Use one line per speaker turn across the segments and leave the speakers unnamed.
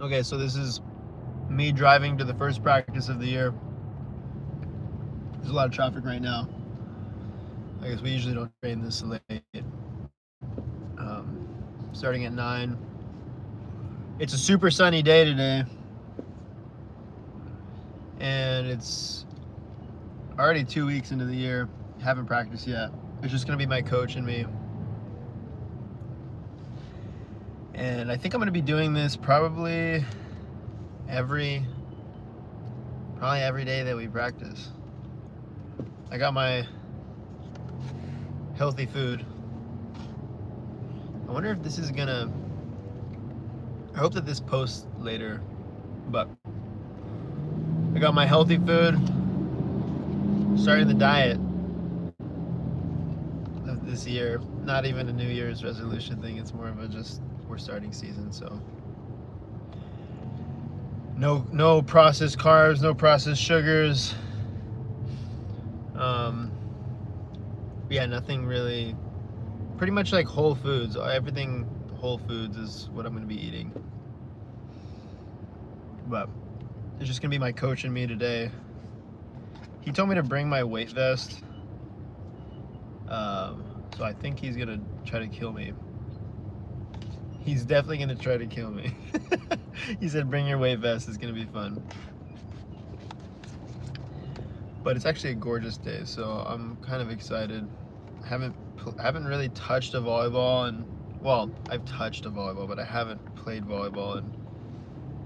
Okay, so this is me driving to the first practice of the year. There's a lot of traffic right now. I guess we usually don't train this late. Starting at 9. It's a super sunny day today, and it's already 2 weeks into the year. Haven't practiced yet. It's just gonna be my coach and me. And I think I'm gonna be doing this probably every day that we practice. I got my healthy food. I wonder if this is gonna, I hope that this posts later, but I got my healthy food, starting the diet of this year. Not even a New Year's resolution thing, it's more of a just, we're starting season, so. No processed carbs, no processed sugars. Yeah, nothing really, pretty much like whole foods. Everything whole foods is what I'm gonna be eating. But it's just gonna be my coach and me today. He told me to bring my weight vest. So I think he's gonna try to kill me. He's definitely gonna try to kill me. He said, bring your weight vest, it's gonna be fun. But it's actually a gorgeous day, so I'm kind of excited. I haven't really touched a volleyball, and well, I've touched a volleyball, but I haven't played volleyball, and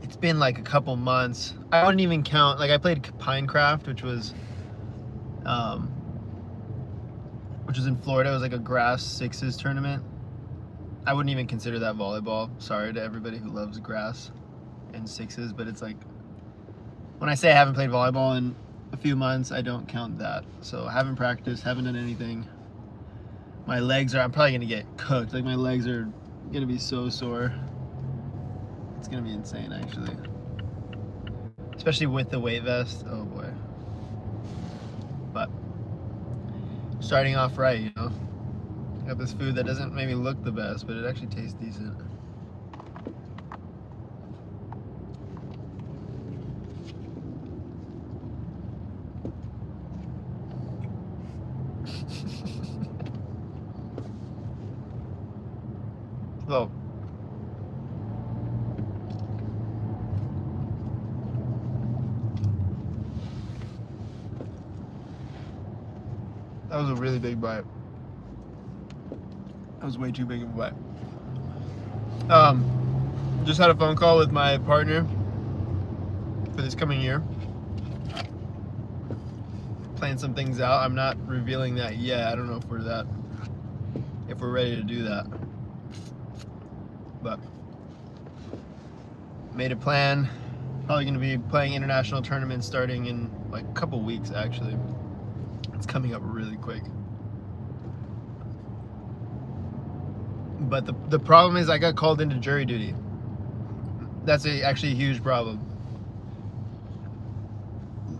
it's been like a couple months. I wouldn't even count, like I played Pinecraft, which was in Florida. It was like a grass sixes tournament. I wouldn't even consider that volleyball. Sorry to everybody who loves grass and sixes, but it's like, when I say I haven't played volleyball in a few months, I don't count that. So I haven't practiced, haven't done anything. My legs are, I'm probably gonna get cooked. Like my legs are gonna be so sore. It's gonna be insane actually. Especially with the weight vest, oh boy. But starting off right, you know. Got this food that doesn't maybe look the best, but it actually tastes decent. So, that was a really big bite. That was way too big of a bite. Just had a phone call with my partner for this coming year. Playing some things out. I'm not revealing that yet. I don't know if we're ready to do that. But made a plan. Probably gonna be playing international tournaments starting in like a couple weeks actually. It's coming up really quick. But the problem is I got called into jury duty. That's actually a huge problem.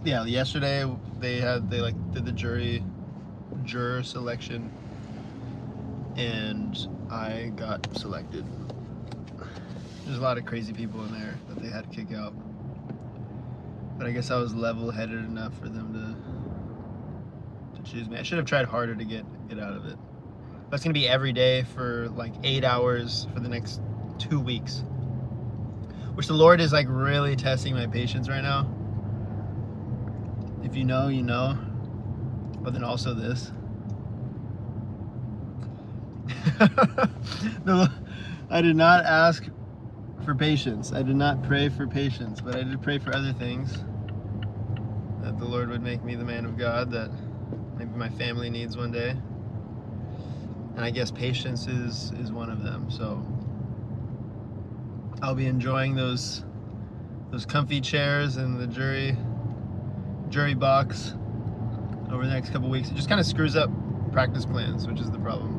Yeah, yesterday they did the juror selection, and I got selected. There's a lot of crazy people in there that they had to kick out. But I guess I was level-headed enough for them to choose me. I should have tried harder to get out of it. That's gonna be every day for like 8 hours for the next 2 weeks. Which the Lord is like really testing my patience right now. If you know, you know. But then also this. No, I did not ask for patience. I did not pray for patience, but I did pray for other things. That the Lord would make me the man of God that maybe my family needs one day. And I guess patience is one of them. So I'll be enjoying those comfy chairs and the jury box over the next couple weeks. It just kind of screws up practice plans, which is the problem.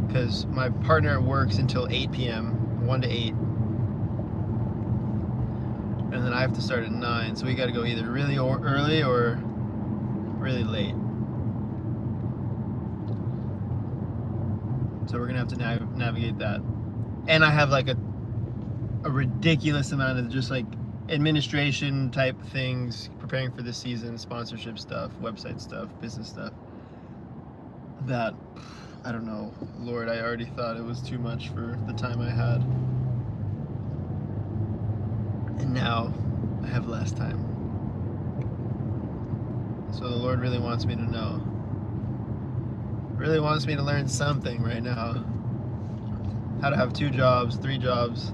Because my partner works until 8 p.m., 1 to 8. And then I have to start at 9, so we got to go either really early or really late. So we're gonna have to navigate that. And I have like a ridiculous amount of just like administration type things, preparing for the season, sponsorship stuff, website stuff, business stuff, that I don't know, Lord, I already thought it was too much for the time I had, and now I have less time. So the Lord really wants me to know, really wants me to learn something right now. How to have 2 jobs, 3 jobs,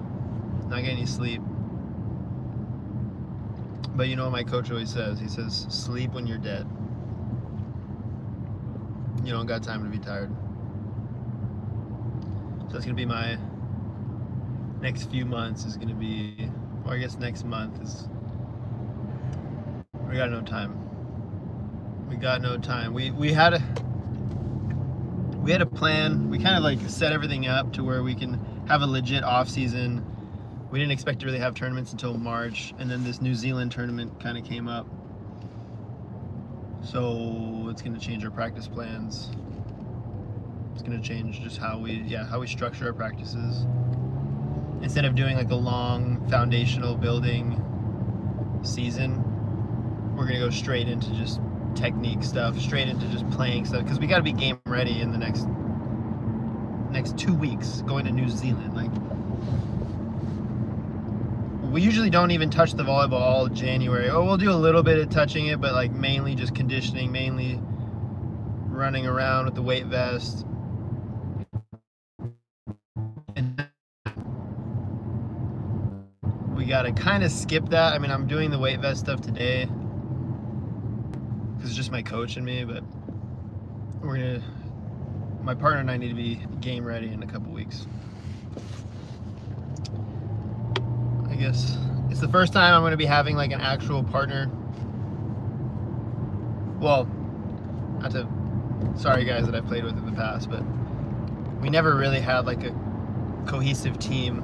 not get any sleep. But you know what my coach always says? He says, sleep when you're dead. You don't got time to be tired. So that's gonna be my next few months is gonna be, or I guess next month is, we got no time. We got no time. We had a plan. We kind of like set everything up to where we can have a legit off season. We didn't expect to really have tournaments until March, and then this New Zealand tournament kind of came up. So it's going to change our practice plans. It's going to change just how we structure our practices. Instead of doing like a long foundational building season, we're going to go straight into just technique stuff, straight into just playing stuff, because we got to be game ready in the next 2 weeks going to New Zealand. Like, we usually don't even touch the volleyball all January. Oh, we'll do a little bit of touching it, but like mainly just conditioning, mainly running around with the weight vest. And we gotta kind of skip that. I mean, I'm doing the weight vest stuff today because it's just my coach and me, but my partner and I need to be game ready in a couple weeks. I guess it's the first time I'm going to be having like an actual partner. Well, sorry guys that I played with in the past, but we never really had like a cohesive team.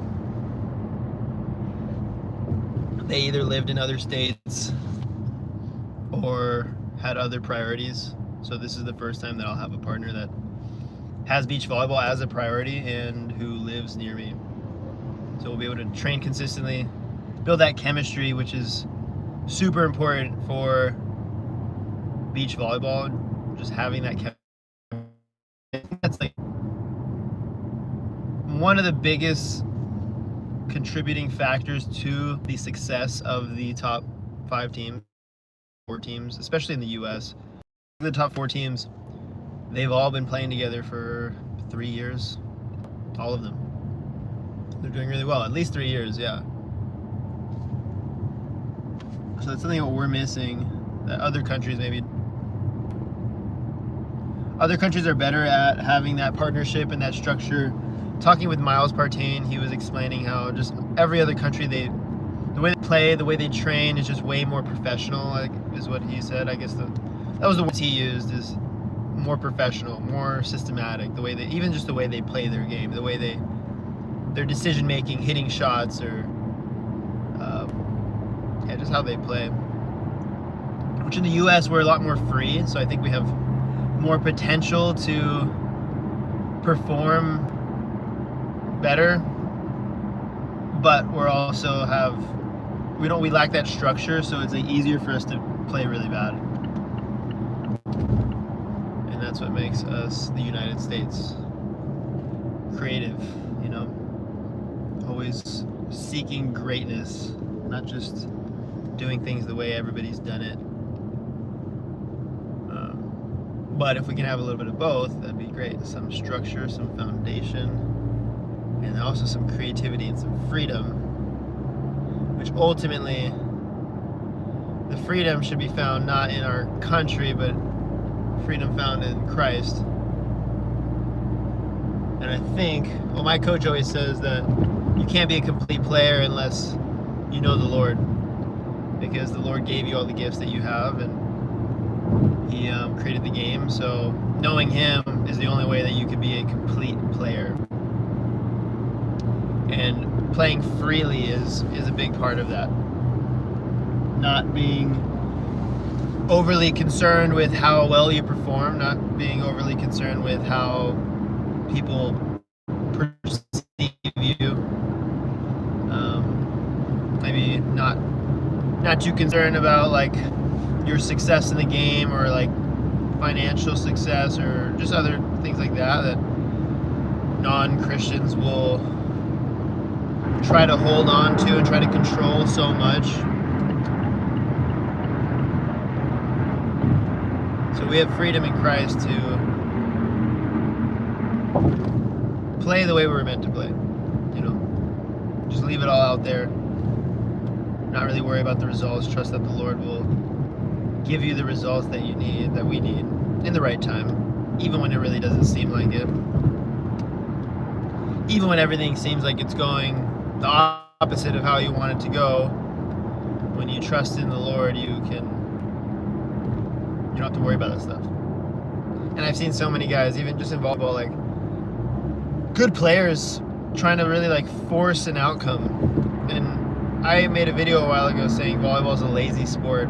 They either lived in other states or had other priorities. So this is the first time that I'll have a partner that has beach volleyball as a priority and who lives near me. So we'll be able to train consistently, build that chemistry, which is super important for beach volleyball. Just having that chemistry. That's like one of the biggest contributing factors to the success of the top 4 teams, especially in the US. The top 4 teams, they've all been playing together for 3 years, all of them. They're doing really well, at least 3 years, yeah. So that's something that we're missing, that other countries are better at having that partnership and that structure. Talking with Miles Partain, he was explaining how just every other country, the way they play, the way they train is just way more professional, like, is what he said. I guess that was the words he used, is more professional, more systematic, even just the way they play their game, the way their decision making, hitting shots, or just how they play. Which in the US we're a lot more free, so I think we have more potential to perform better, but we lack that structure, so it's like easier for us to play really bad. And that's what makes us, the United States, creative, you know, always seeking greatness, not just doing things the way everybody's done it. But if we can have a little bit of both, that'd be great. Some structure, some foundation, and also some creativity and some freedom, which ultimately, the freedom should be found not in our country, but freedom found in Christ. And I think, well, my coach always says that you can't be a complete player unless you know the Lord, because the Lord gave you all the gifts that you have, and He created the game. So knowing Him is the only way that you can be a complete player. And playing freely is a big part of that. Not being overly concerned with how well you perform, not being overly concerned with how people perceive you. maybe not too concerned about like your success in the game or like financial success or just other things like that non-Christians will try to hold on to and try to control so much. So we have freedom in Christ to play the way we're meant to play. You know, just leave it all out there. Not really worry about the results. Trust that the Lord will give you the results that you need, that we need, in the right time, even when it really doesn't seem like it. Even when everything seems like it's going the opposite of how you want it to go, when you trust in the Lord, you don't have to worry about that stuff. And I've seen so many guys, even just in volleyball, like good players trying to really like force an outcome. And I made a video a while ago saying volleyball is a lazy sport.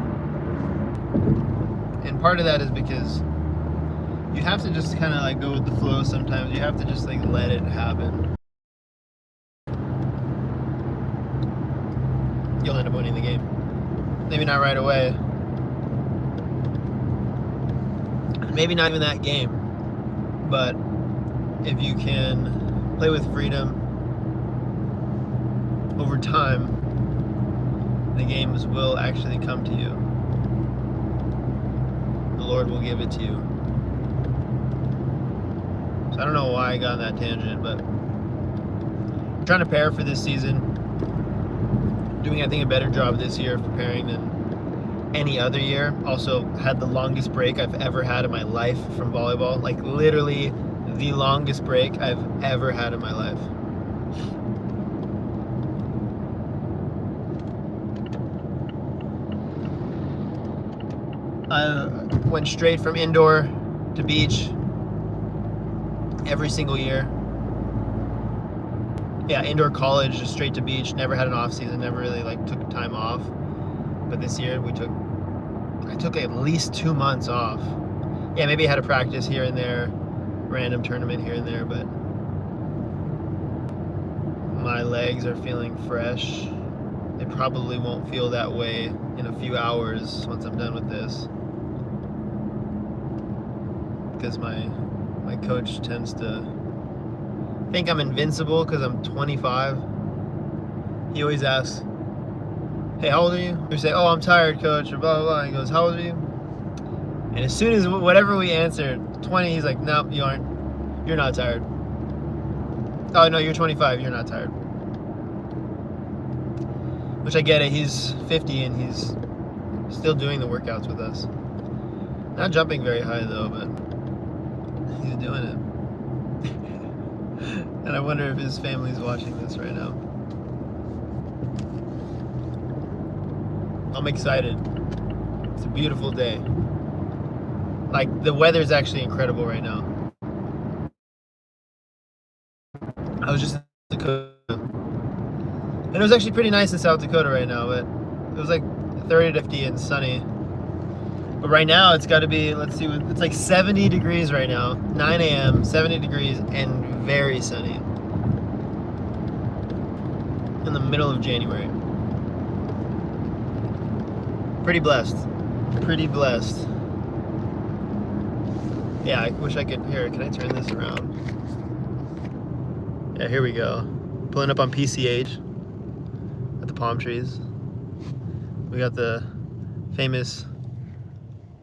And part of that is because you have to just kind of like go with the flow sometimes. You have to just like let it happen. You'll end up winning the game. Maybe not right away. Maybe not even that game. But if you can play with freedom over time, the games will actually come to you. The Lord will give it to you. So I don't know why I got on that tangent, but I'm trying to prepare for this season. Doing, I think, a better job this year of preparing than any other year. Also had the longest break I've ever had in my life from volleyball. Like literally the longest break I've ever had in my life. I went straight from indoor to beach every single year. Yeah, indoor college, just straight to beach. Never had an off season. Never really like took time off. But this year I took at least 2 months off. Yeah, maybe I had a practice here and there, random tournament here and there, but my legs are feeling fresh. They probably won't feel that way in a few hours once I'm done with this, because my coach tends to think I'm invincible because I'm 25. He always asks, "Hey, how old are you?" We say, "Oh, I'm tired, coach," or blah, blah, blah. He goes, "How old are you?" And as soon as whatever we answer, 20, he's like, "No, you aren't. You're not tired." "Oh, no, you're 25. You're not tired." Which I get it. He's 50 and he's still doing the workouts with us. Not jumping very high though, but he's doing it. And I wonder if his family's watching this right now. I'm excited. It's a beautiful day. Like, the weather's actually incredible right now. I was just in Dakota. And it was actually pretty nice in South Dakota right now, but it was like 30 to 50 and sunny. But right now it's got to be, let's see, it's like 70 degrees right now, 9 a.m., 70 degrees and very sunny. In the middle of January. Pretty blessed. Pretty blessed. Yeah, I wish I could, here, can I turn this around? Yeah, here we go. Pulling up on PCH at the palm trees. We got the famous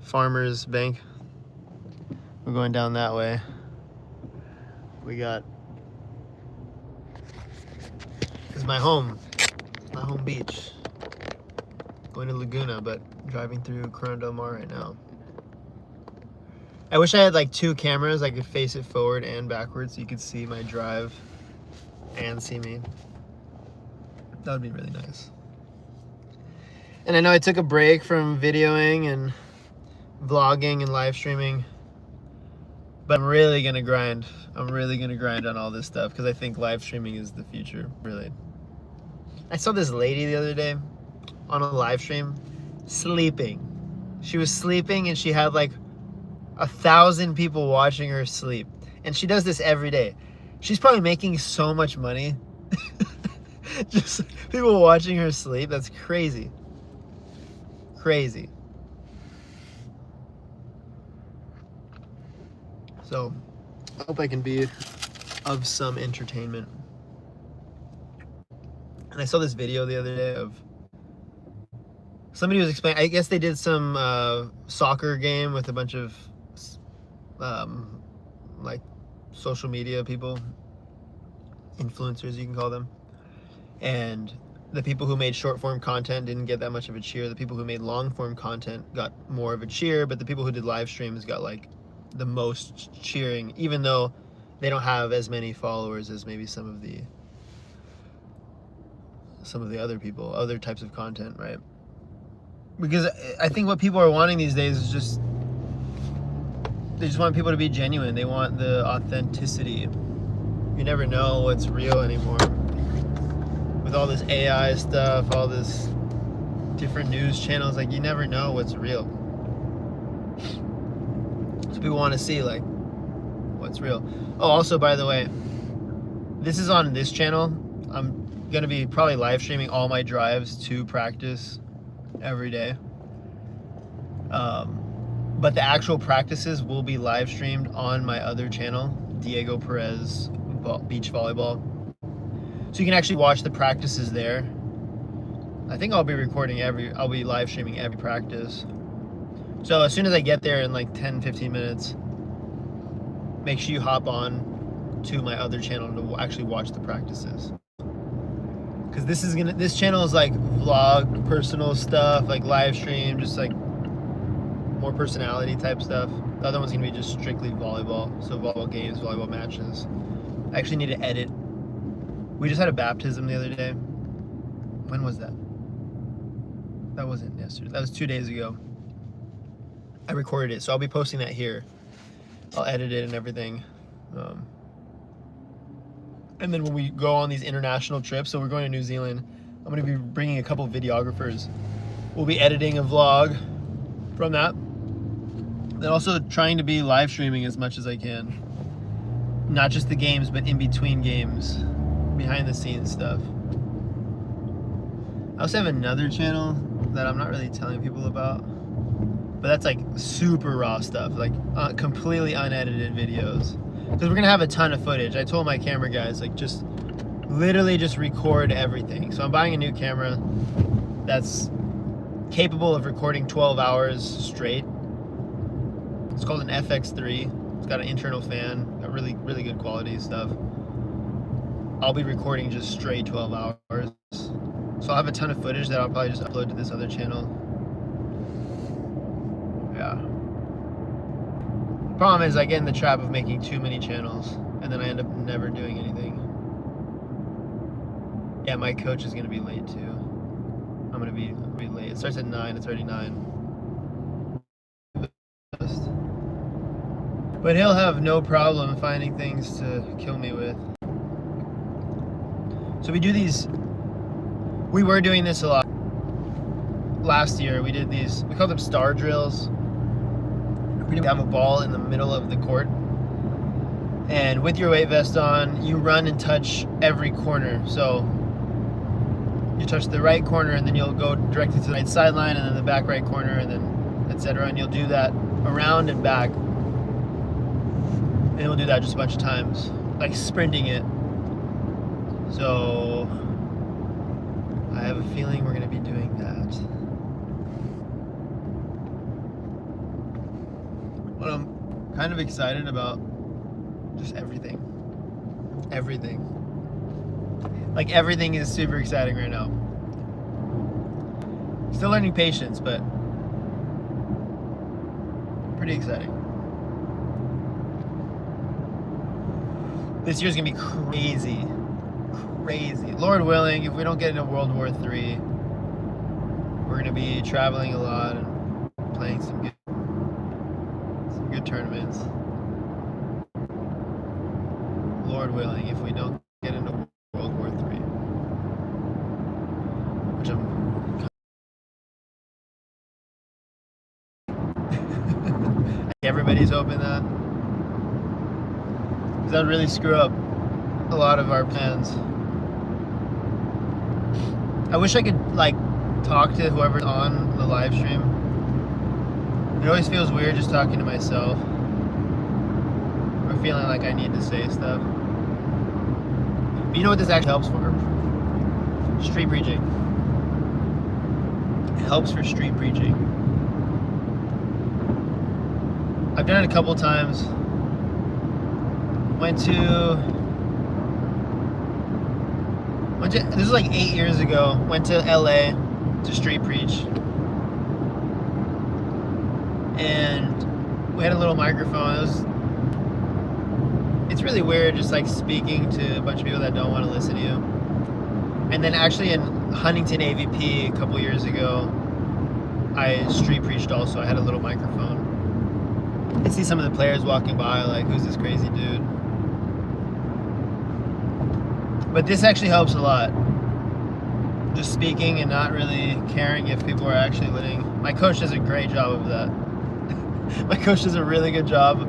Farmers Bank. We're going down that way. We got, this is my home beach. Going to Laguna, but driving through Corona Del Mar right now. I wish I had like 2 cameras. I could face it forward and backwards so you could see my drive and see me. That would be really nice. And I know I took a break from videoing and vlogging and live streaming, but I'm really gonna grind. I'm really gonna grind on all this stuff because I think live streaming is the future, really. I saw this lady the other day on a live stream sleeping. She was sleeping and she had like 1,000 people watching her sleep. And she does this every day. She's probably making so much money. Just people watching her sleep. That's crazy. Crazy. So, I hope I can be of some entertainment. And I saw this video the other day of somebody was explaining, I guess they did some soccer game with a bunch of like social media people, influencers you can call them, and the people who made short form content didn't get that much of a cheer. The people who made long form content got more of a cheer, but the people who did live streams got like the most cheering, even though they don't have as many followers as maybe some of the other people, other types of content, right? Because I think what people are wanting these days is just, they just want people to be genuine. They want the authenticity. You never know what's real anymore. With all this AI stuff, all this different news channels, like you never know what's real. So people want to see like what's real. Oh, also by the way, this is on this channel. I'm gonna be probably live streaming all my drives to practice every day. But the actual practices will be live streamed on my other channel, Diego Perez Beach Volleyball. So you can actually watch the practices there. I think I'll be live streaming every practice. So as soon as I get there in like 10-15 minutes, make sure you hop on to my other channel to actually watch the practices. Because this channel is like vlog, personal stuff, like live stream, just like more personality type stuff. The other one's gonna be just strictly volleyball. So volleyball games, volleyball matches. I actually need to edit. We just had a baptism the other day. When was that? That wasn't yesterday. That was 2 days ago. I recorded it, so I'll be posting that here. I'll edit it and everything. And then when we go on these international trips, so we're going to New Zealand, I'm going to be bringing a couple videographers. We'll be editing a vlog from that. Then also trying to be live streaming as much as I can. Not just the games, but in between games, behind the scenes stuff. I also have another channel that I'm not really telling people about, but that's like super raw stuff, like completely unedited videos. Because we're gonna have a ton of footage. I told my camera guys, like, just literally just record everything. So I'm buying a new camera that's capable of recording 12 hours straight. It's called an FX3. It's got an internal fan, got really, really good quality stuff. I'll be recording just straight 12 hours. So I'll have a ton of footage that I'll probably just upload to this other channel. Yeah. Problem is I get in the trap of making too many channels and then I end up never doing anything. Yeah, my coach is gonna be late too. I'm gonna be late. It starts at 9, it's already 9. But he'll have no problem finding things to kill me with. So we do these, we were doing this a lot. Last year we did these, we call them star drills. We have a ball in the middle of the court, and with your weight vest on, you run and touch every corner. So you touch the right corner, and then you'll go directly to the right sideline, and then the back right corner, and then etc. And you'll do that around and back, and we'll do that just a bunch of times, like sprinting it. So I have a feeling we're going to be doing that. But I'm kind of excited about just everything. Everything. Like everything is super exciting right now. Still learning patience, but pretty exciting. This year's gonna be crazy. Crazy. Lord willing, if we don't get into World War III, we're gonna be traveling a lot and playing some good tournaments. Lord willing, if we don't get into World War III, which everybody's hoping that, because that would really screw up a lot of our plans. I wish I could like talk to whoever's on the live stream. It always feels weird just talking to myself or feeling like I need to say stuff. But you know what this actually helps for? Street preaching. It helps for street preaching. I've done it a couple times. This was like 8 years ago. Went to LA to street preach. And we had a little microphone. It's really weird just like speaking to a bunch of people that don't want to listen to you. And then actually in Huntington AVP a couple years ago, I street preached also. I had a little microphone. I see some of the players walking by like, who's this crazy dude? But this actually helps a lot. Just speaking and not really caring if people are actually listening. My coach does a great job of that. My coach does a really good job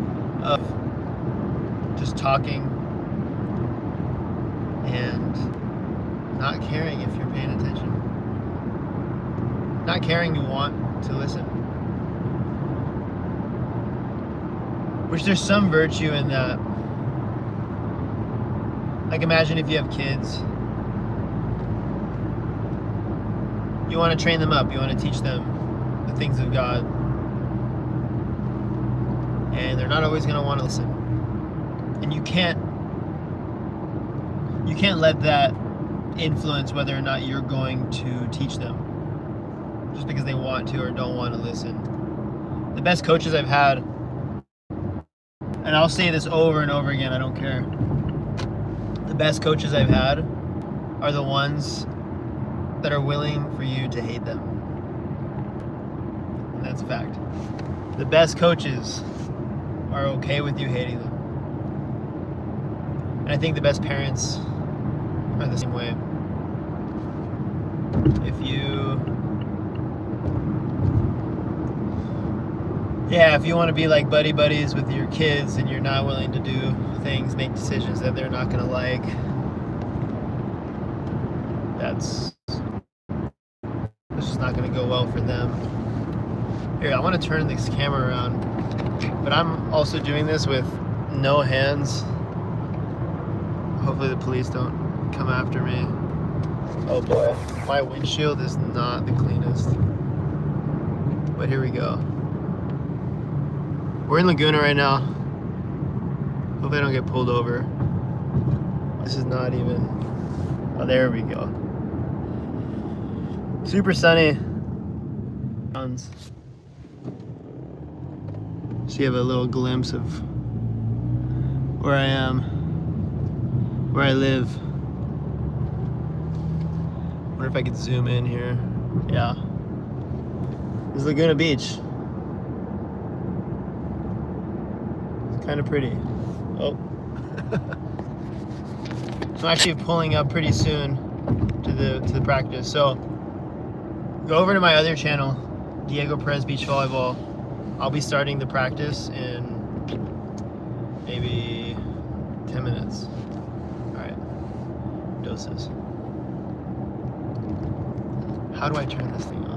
of just talking and not caring if you're paying attention. Not caring you want to listen. Which there's some virtue in that. Like imagine if you have kids. You want to train them up. You want to teach them the things of God. And they're not always going to want to listen. And you can't let that influence whether or not you're going to teach them. Just because they want to or don't want to listen. The best coaches I've had, and I'll say this over and over again, I don't care. The best coaches I've had are the ones that are willing for you to hate them. And that's a fact. The best coaches are okay with you hating them. And I think the best parents are the same way. If you want to be like buddies with your kids and you're not willing to do things, make decisions that they're not going to like, that's just not going to go well for them. Here, I want to turn this camera around, but I'm also doing this with no hands. Hopefully the police don't come after me. Oh boy, my windshield is not the cleanest. But here we go. We're in Laguna right now. Hopefully I don't get pulled over. This is not even... Oh, there we go. Super sunny. So you have a little glimpse of where I am, where I live. Wonder if I could zoom in here. Yeah. This is Laguna Beach. It's kind of pretty. Oh. So I'm actually pulling up pretty soon to the practice. So go over to my other channel, Diego Perez Beach Volleyball. I'll be starting the practice in maybe 10 minutes. All right, doses. How do I turn this thing on?